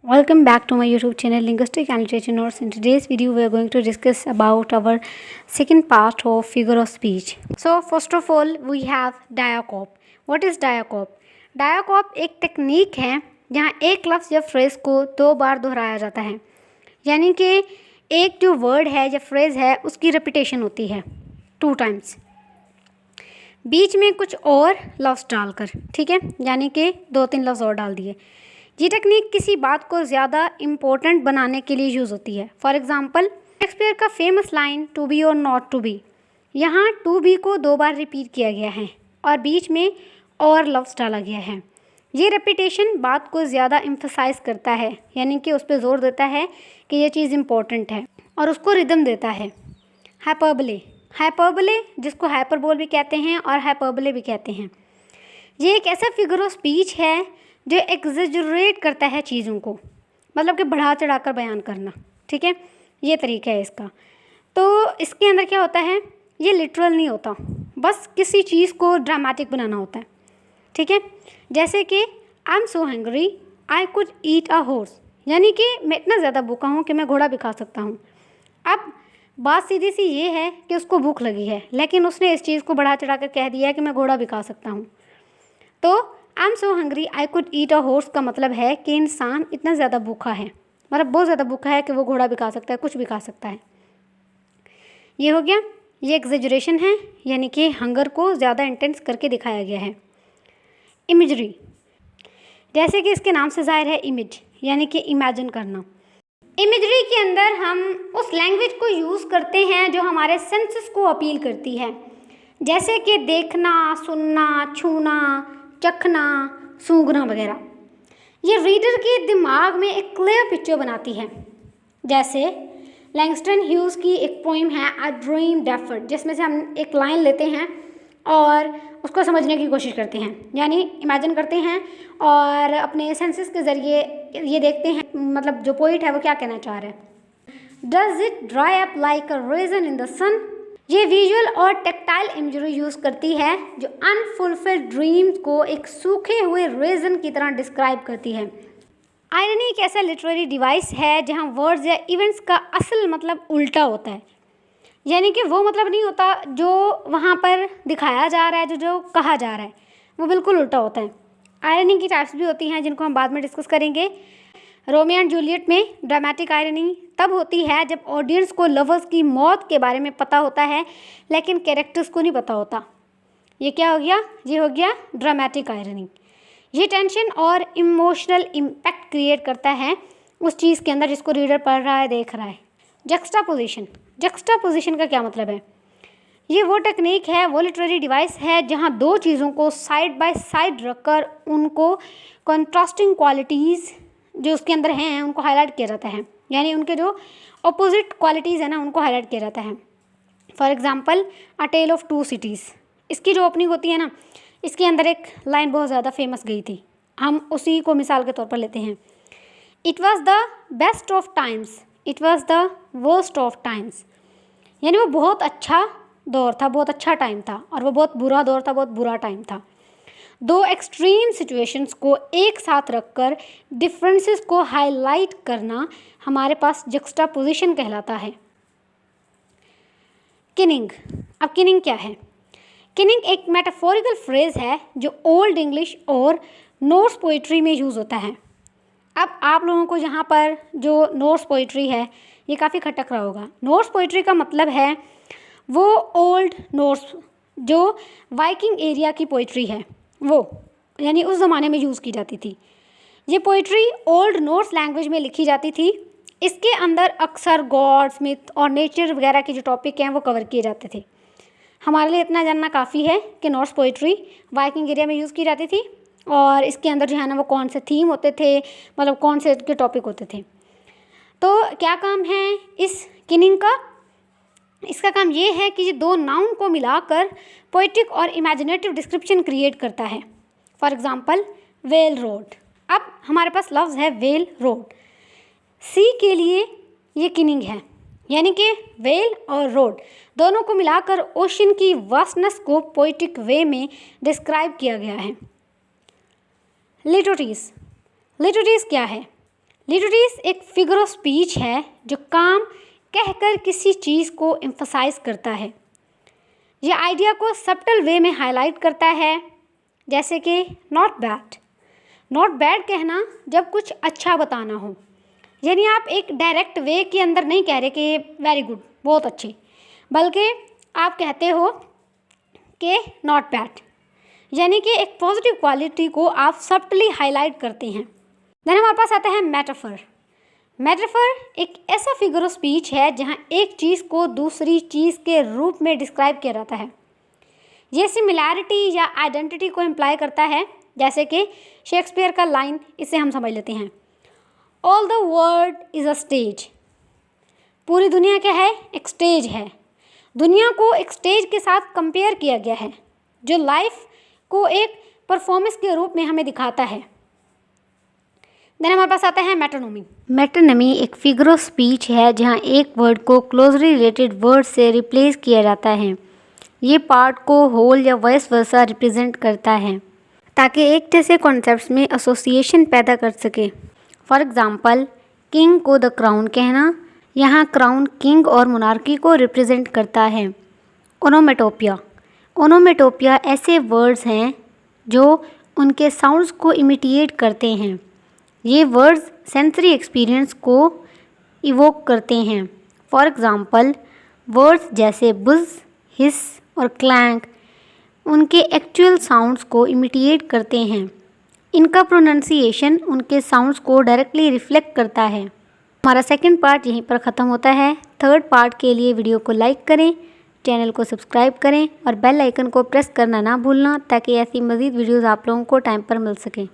Welcome back to my YouTube channel Linguistic and Literature Notes. In today's video we are going to discuss about our second part of figure of speech. So first of all we have diacop. What is diacop? Diacop एक technique है जहाँ एक लफ्ज़ या phrase को दो बार दोहराया जाता है, यानी कि एक जो वर्ड है या फ्रेज़ है उसकी रिपीटेशन होती है 2 टाइम्स, बीच में कुछ और लफ्ज़ डालकर, ठीक है, यानी कि 2-3 लफ्ज़ और डाल दिए। ये टेक्निक किसी बात को ज़्यादा इम्पोर्टेंट बनाने के लिए यूज़ होती है। फॉर एग्ज़ाम्पल शेक्सपियर का फेमस लाइन टू बी और नॉट टू बी, यहाँ टू बी को 2 बार रिपीट किया गया है और बीच में और लफ्ज़ डाला गया है। ये रेपिटेशन बात को ज़्यादा एम्फसाइज़ करता है, यानी कि उस पर ज़ोर देता है कि ये चीज़ इम्पोर्टेंट है और उसको रिदम देता है। हाइपरबोले, हाइपरबोले जिसको हाइपरबोल भी कहते हैं और हाइपरबोले भी कहते हैं, ये एक ऐसा फिगर ऑफ स्पीच है जो एग्जेजरेट करता है चीज़ों को, मतलब कि बढ़ा चढ़ा कर बयान करना, ठीक है, ये तरीका है इसका। तो इसके अंदर क्या होता है, ये लिटरल नहीं होता, बस किसी चीज़ को ड्रामेटिक बनाना होता है, ठीक है। जैसे कि I am so hungry I could eat a horse, यानी कि मैं इतना ज़्यादा भूखा हूँ कि मैं घोड़ा भी खा सकता हूँ। अब बात सीधी सी ये है कि उसको भूख लगी है, लेकिन उसने इस चीज़ को बढ़ा चढ़ा कर कह दिया है कि मैं घोड़ा भी खा सकता हूँ। तो I am so hungry I could eat a horse का मतलब है कि इंसान इतना ज़्यादा भूखा है, मतलब बहुत ज़्यादा भूखा है कि वो घोड़ा भी खा सकता है, कुछ भी खा सकता है। ये हो गया, ये एग्जेजरेशन है, यानी कि हंगर को ज़्यादा इंटेंस करके दिखाया गया है। इमेजरी, जैसे कि इसके नाम से ज़ाहिर है इमेज, यानी कि इमेजिन करना। इमेजरी के अंदर हम उस लैंग्वेज को यूज़ करते हैं जो हमारे सेंसेस को अपील करती है, जैसे कि देखना, सुनना, छूना, चखना, सूंघना वगैरह। ये रीडर के दिमाग में एक क्लियर पिक्चर बनाती है। जैसे लैंगस्टन ह्यूज़ की एक पोइम है अ ड्रीम डेफर्ड, जिसमें से हम एक लाइन लेते हैं और उसको समझने की कोशिश करते हैं, यानी इमेजिन करते हैं और अपने सेंसेस के ज़रिए ये देखते हैं, मतलब जो पोइट है वो क्या कहना चाह रहा है। Does it dry up like a raisin in the sun, ये विजुअल और टेक्टाइल इमेजरी यूज़ करती है जो अनफुलफिल्ड ड्रीम्स को एक सूखे हुए रेजन की तरह डिस्क्राइब करती है। आयरनी एक ऐसा लिटरेरी डिवाइस है जहाँ वर्ड्स या इवेंट्स का असल मतलब उल्टा होता है, यानी कि वो मतलब नहीं होता जो वहाँ पर दिखाया जा रहा है, जो कहा जा रहा है वो बिल्कुल उल्टा होता है। आयरनी की टाइप्स भी होती हैं जिनको हम बाद में डिस्कस करेंगे। रोमियो एंड जूलियट में ड्रामेटिक आयरनी तब होती है जब ऑडियंस को लवर्स की मौत के बारे में पता होता है लेकिन कैरेक्टर्स को नहीं पता होता। ये क्या हो गया, ये हो गया ड्रामेटिक आयरनी। ये टेंशन और इमोशनल इम्पैक्ट क्रिएट करता है उस चीज़ के अंदर जिसको रीडर पढ़ रहा है, देख रहा है। जक्स्टापोजिशन, जक्स्टापोजिशन का क्या मतलब है, ये वो टेक्निक है, वो लिटरेरी डिवाइस है जहाँ दो चीज़ों को साइड बाय साइड रखकर उनको कंट्रास्टिंग क्वालिटीज़ जो उसके अंदर हैं उनको हाईलाइट किया जाता है, यानी उनके जो अपोजिट क्वालिटीज़ है ना उनको हाईलाइट किया जाता है। For example a tale of two cities, इसकी जो ओपनिंग होती है ना, इसके अंदर एक लाइन बहुत ज़्यादा फेमस गई थी, हम उसी को मिसाल के तौर पर लेते हैं। It was the best of times, it was the worst of times, यानी वो बहुत अच्छा दौर था, बहुत अच्छा टाइम था, और वो बहुत बुरा दौर था, बहुत बुरा टाइम था। दो एक्सट्रीम सिचुएशंस को एक साथ रखकर डिफरेंसेस को हाईलाइट करना हमारे पास जक्स्टापोजिशन कहलाता है। किनिंग, अब किनिंग क्या है? किनिंग एक मेटाफोरिकल फ्रेज़ है जो ओल्ड इंग्लिश और नॉर्स पोइट्री में यूज़ होता है। अब आप लोगों को यहाँ पर जो नॉर्स पोइट्री है ये काफ़ी खटक रहा होगा। नॉर्स पोइट्री का मतलब है वो ओल्ड नॉर्स जो वाइकिंग एरिया की पोइट्री है, वो यानी उस ज़माने में यूज़ की जाती थी। ये पोइट्री ओल्ड नॉर्स लैंग्वेज में लिखी जाती थी। इसके अंदर अक्सर गॉड्स, मिथ और नेचर वगैरह के जो टॉपिक हैं वो कवर किए जाते थे। हमारे लिए इतना जानना काफ़ी है कि नॉर्स पोइट्री वाइकिंग एरिया में यूज़ की जाती थी और इसके अंदर जो है ना वो कौन से थीम होते थे, मतलब कौन से के टॉपिक होते थे। तो क्या काम है इस किनिंग का? इसका काम ये है कि ये दो नाउन को मिलाकर पोइटिक और इमेजिनेटिव डिस्क्रिप्शन क्रिएट करता है। फॉर एग्जांपल वेल रोड, अब हमारे पास लफ्ज़ है वेल रोड, सी के लिए ये किनिंग है, यानी कि वेल और रोड दोनों को मिलाकर ओशन की वास्टनेस को पोइटिक वे में डिस्क्राइब किया गया है। लिटोरीज, लिटोरीज क्या है? लिटरेसी एक फिगर ऑफ स्पीच है जो काम कहकर किसी चीज़ को एम्फसाइज करता है। ये आइडिया को सब्टल वे में हाईलाइट करता है, जैसे कि नॉट बैड। नॉट बैड कहना जब कुछ अच्छा बताना हो, यानी आप एक डायरेक्ट वे के अंदर नहीं कह रहे कि वेरी गुड, बहुत अच्छी, बल्कि आप कहते हो कि नॉट बैड, यानी कि एक पॉजिटिव क्वालिटी को आप सब्टली हाईलाइट करते हैं। देन हमारे पास आता है मेटाफर। मेटाफर एक ऐसा फिगर ऑफ स्पीच है जहाँ एक चीज़ को दूसरी चीज़ के रूप में डिस्क्राइब किया जाता है। ये सिमिलैरिटी या आइडेंटिटी को इम्प्लाई करता है, जैसे कि शेक्सपियर का लाइन, इसे हम समझ लेते हैं, all the world is a stage. पूरी दुनिया क्या है? एक स्टेज है। दुनिया को एक स्टेज के साथ कंपेयर किया गया है जो लाइफ को एक परफॉर्मेंस के रूप में हमें दिखाता है। देन हमारे पास आता है मेटोनमी। मेटोनमी एक फिगर ऑफ स्पीच है जहाँ एक वर्ड को क्लोजली रिलेटेड वर्ड से रिप्लेस किया जाता है। ये पार्ट को होल या वाइस वर्सा रिप्रेजेंट करता है ताकि एक जैसे कॉन्सेप्ट्स में एसोसिएशन पैदा कर सके। फॉर एग्ज़ाम्पल, किंग को द क्राउन कहना, यहाँ क्राउन किंग और मोनार्की को रिप्रेजेंट करता है। ओनोमेटोपिया। ओनोमेटोपिया ऐसे वर्ड्स हैं जो उनके साउंड्स को इमिटिएट करते हैं। ये वर्ड्स सेंसरी एक्सपीरियंस को इवोक करते हैं। फॉर एग्ज़ाम्पल, वर्ड्स जैसे बुज़, हिस और क्लैंक उनके एक्चुअल साउंड्स को इमिटिएट करते हैं। इनका प्रोनंसिएशन उनके साउंड्स को डायरेक्टली रिफ्लेक्ट करता है। हमारा सेकंड पार्ट यहीं पर ख़त्म होता है। थर्ड पार्ट के लिए वीडियो को लाइक करें, चैनल को सब्सक्राइब करें और बेल आइकन को प्रेस करना ना भूलना ताकि ऐसी मज़ीद वीडियोज़ आप लोगों को टाइम पर मिल सकें।